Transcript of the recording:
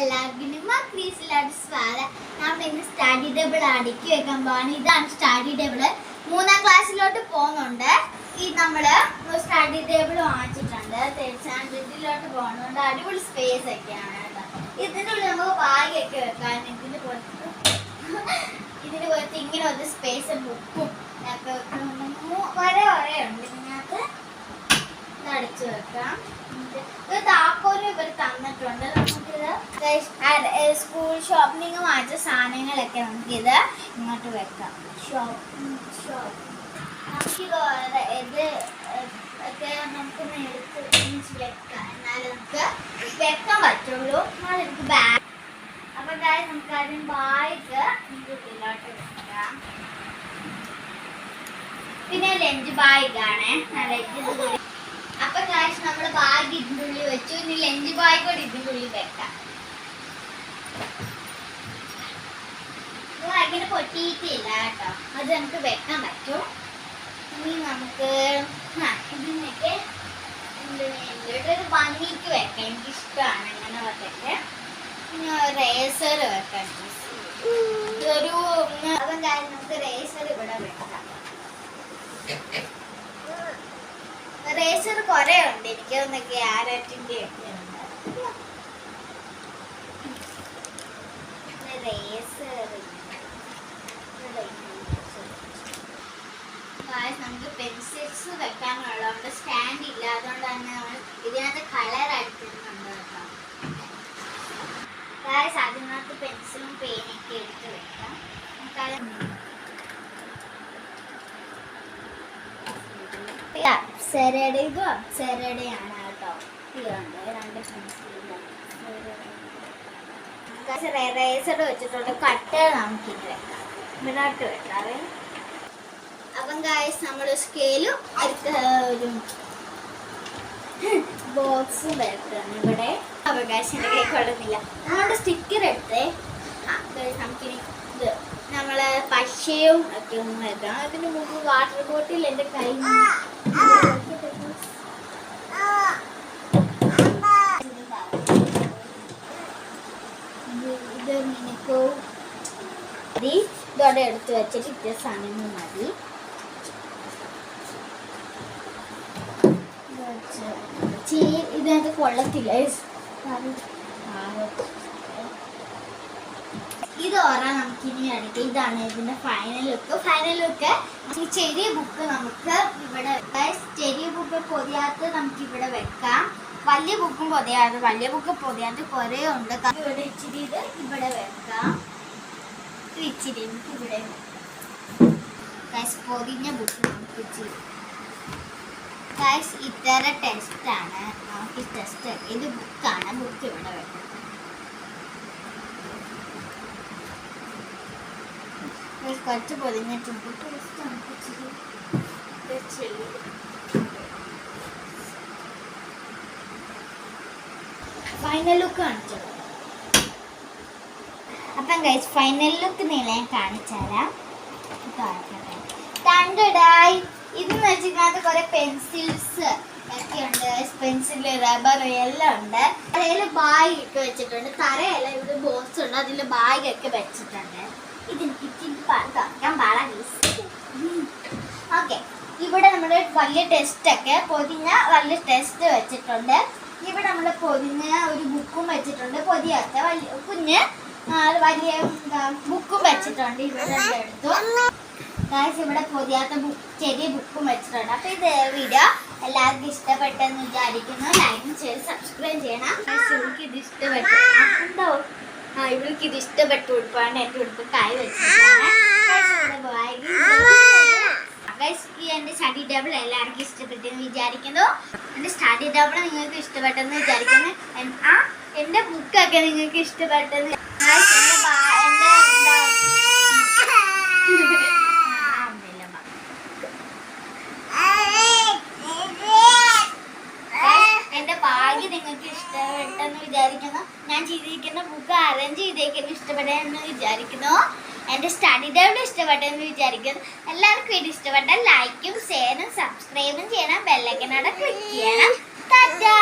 എല്ലാവർക്കും സ്വാഗതം. നമ്മൾ ഇന്ന് സ്റ്റഡി ടേബിൾ അടുക്കി വെക്കാൻ പോവാണ്. ഇതാണ് സ്റ്റഡി ടേബിൾ. 3ാം ക്ലാസ്സിലോട്ട് പോകുന്നുണ്ട്. ഈ നമ്മള് സ്റ്റഡി ടേബിൾ വാങ്ങിച്ചിട്ടുണ്ട്. ഇതിലോട്ട് പോകുന്നുണ്ട്. അടിപൊളി സ്പേസ് ഒക്കെയാണ് കേട്ടോ. ഇതിനുള്ളിൽ നമുക്ക് ബാഗൊക്കെ വെക്കാൻ ഇതിന് പുറത്ത് ഇങ്ങനെ ഒരു സ്പേസ് ബുക്കും ഒക്കെ വരെ ഉണ്ട്. ഇതിനകത്ത് അടിച്ചു വെക്കാം. താക്കോലും ഇവർ തന്നിട്ടുണ്ട്. നമുക്കിത് സ്കൂൾ ഷോപ്പിംഗ് വാങ്ങിച്ച സാധനങ്ങളൊക്കെ നമുക്കിത് ഇങ്ങോട്ട് വെക്കാം. നമുക്കിത് ഇത് ഒക്കെ നമുക്കൊന്ന് എടുത്ത് വെക്കാം. എന്നാലും നമുക്ക് വെക്കാൻ പറ്റുള്ളൂ. എന്നാലും നമുക്ക് ബാഗ് അപ്പം നമുക്ക് ആദ്യം ബാഗ് ഇതിലോട്ട് വെക്കാം. പിന്നെ ലഞ്ച് ബാഗാണ്. അപ്പൊ കാശ് നമ്മള് ബാഗ് ഇതിൻ്റെ ഉള്ളിൽ വെച്ചു. ഇനി ലഞ്ച് ബാഗ് കൂടി ഇതിൻ്റെ ഉള്ളിൽ വെക്കാം. ബാഗിന് പൊട്ടിയിട്ടില്ല കേട്ടോ. അത് നമുക്ക് വെക്കാൻ പറ്റും. ഇനി നമുക്ക് ഇതിനൊക്കെ ഒരു ഭംഗിക്ക് വെക്കാം. എനിക്കിഷ്ടമാണ് അങ്ങനെ വെക്കൊക്കെ. പിന്നെ റേസർ വെക്കാം. ഇതൊരു അപ്പം കാര്യം നമുക്ക് റേസർ ഇവിടെ വെക്കാം. റേസർ കുറെ ഉണ്ട്. എനിക്ക് ഒന്ന് ക്യാരറ്റിന്റെ ഒക്കെ ഉണ്ട്. നമുക്ക് പെൻസിൽസ് വെക്കാനുള്ളതുകൊണ്ട് സ്റ്റാൻഡ് ഇല്ല. അതുകൊണ്ട് തന്നെ ഇതിനകത്ത് കളർ അടിച്ചിട്ടുണ്ട് കേട്ടോ. അതിനകത്ത് പെൻസിലും പേനൊക്കെ എടുത്ത് വെക്കാം. അപ്സരയുടെ ഇതും അപ്സരയുടെയാണ് കേട്ടോ. ഇതുണ്ട് 2 പെൻസിൽ റേസർ വെച്ചിട്ടുണ്ട്. കട്ട് നമുക്കിത് വെക്കാം. ഇവിടോട്ട് വെക്കാവേ. അപ്പം ഗായ്സ് നമ്മൾ സ്കെയിലും അടുത്ത ഒരു ബോക്സും വെക്കണം ഇവിടെ. അവകാശം കൈ കൊള്ളുന്നില്ല. നമ്മുടെ സ്റ്റിക്കർ എടുത്തേ. നമുക്കിനി ഇത് നമ്മള് പശയും ഒക്കെ ഒന്ന് വെക്കണം. അതിന് മുമ്പ് വാട്ടർ ബോട്ടിൽ എൻ്റെ കൈ ഇത് മിനിക്കോ മതി. ഇതോടെ എടുത്ത് വെച്ചിട്ട് ഇത്ര സാധനങ്ങൾ മതി. ഇതിനകത്ത് കൊള്ളത്തില്ല. ഇത് ഓറാ നമുക്കിനി അടിക്കാം. ഇതാണ് ഇതിന്റെ ഫൈനൽ ലുക്ക്. ഈ ചെറിയ ബുക്ക് നമുക്ക് ഇവിടെ ചെറിയ ബുക്ക് പൊതിയാത്ത നമുക്ക് ഇവിടെ വെക്കാം. വലിയ ബുക്ക് പൊതിയാത്ത കുറേ ഉണ്ട്. ഇവിടെ ഇച്ചിരി ഇത് ഇവിടെ വെക്കാം. ഇച്ചിരി നമുക്ക് ഇവിടെ പൊതിഞ്ഞ ബുക്ക് നമുക്ക് ഇച്ചിരി ഇത്തര ടെസ്റ്റാണ്. നമുക്ക് ടെസ്റ്റ് ഇത് ബുക്കാണ്. ബുക്ക് ഇവിടെ വെക്കാം. കുറച്ച് പൊതിഞ്ഞിട്ടുണ്ട്. ഫൈനൽ ലുക്ക് കാണിച്ചത്. അപ്പം ഗൈസ് ഫൈനൽ ലുക്ക് ഞാൻ കാണിച്ചു തരാം. ഇതെന്ന് വെച്ചിട്ട് കുറെ പെൻസിൽസ് ഒക്കെ ഉണ്ട്. പെൻസിൽ, റബ്ബർ എല്ലാം ഉണ്ട്. അതിൽ ബാഗ് ഒക്കെ വെച്ചിട്ടുണ്ട്. തറയെല്ലാം ഇവിടെ ബോക്സ് ഉണ്ട്. അതിൽ ബാഗ് ഒക്കെ വെച്ചിട്ടുണ്ട്. ഓക്കെ, ഇവിടെ നമ്മൾ വലിയ ടെസ്റ്റൊക്കെ പൊതിഞ്ഞ വലിയ ടെസ്റ്റ് വെച്ചിട്ടുണ്ട്. ഇവിടെ നമ്മൾ പൊതിഞ്ഞ ഒരു ബുക്കും വെച്ചിട്ടുണ്ട്. പൊതിയാത്ത വലിയ കുഞ്ഞ് വലിയ ബുക്കും വെച്ചിട്ടുണ്ട്. ഇവിടെ എടുത്തു ഇവിടെ പൊതിയാത്ത ചെറിയ ബുക്കും വെച്ചിട്ടുണ്ട്. അപ്പൊ ഇത് വീഡിയോ എല്ലാവർക്കും ഇഷ്ടപ്പെട്ടെന്ന് വിചാരിക്കുന്നു. ലൈക്കും ചെയ്ത് സബ്സ്ക്രൈബ് ചെയ്യണം. ഇത് ഇഷ്ടപ്പെട്ടു എന്തോ ഇവൾക്ക് ഇത് ഇഷ്ടപ്പെട്ടു. ഉടുപ്പാണ്. എൻ്റെ ഉടുപ്പ് കൈ വെച്ചിട്ടാണ്. എൻ്റെ സ്റ്റഡി ടേബിൾ എല്ലാവർക്കും ഇഷ്ടപ്പെട്ടെന്ന് വിചാരിക്കുന്നു. എൻ്റെ സ്റ്റഡി ടേബിൾ നിങ്ങൾക്ക് ഇഷ്ടപ്പെട്ടെന്ന് വിചാരിക്കുന്നു. എൻ്റെ ബുക്കൊക്കെ നിങ്ങൾക്ക് ഇഷ്ടപ്പെട്ടെന്ന് എൻ്റെ ബാഗ് നിങ്ങൾക്ക് ഇഷ്ടപ്പെട്ടെന്ന് വിചാരിക്കുന്നു. ഞാൻ ചെയ്തിരിക്കുന്ന ബുക്ക് അറേഞ്ച് ചെയ്തേക്കുന്നു ഇഷ്ടപ്പെട്ടെന്ന് വിചാരിക്കുന്നു. എൻ്റെ സ്റ്റഡി ടേബിൾ ഇഷ്ടപ്പെട്ടെന്ന് വിചാരിക്കുന്നു. എല്ലാവർക്കും ഇത് ഇഷ്ടപ്പെട്ടാൽ ലൈക്കും ഷെയറും സബ്സ്ക്രൈബും ചെയ്യണം. ബെല്ലൈക്കൺ അവിടെ ക്ലിക്ക് ചെയ്യണം. ടാറ്റാ.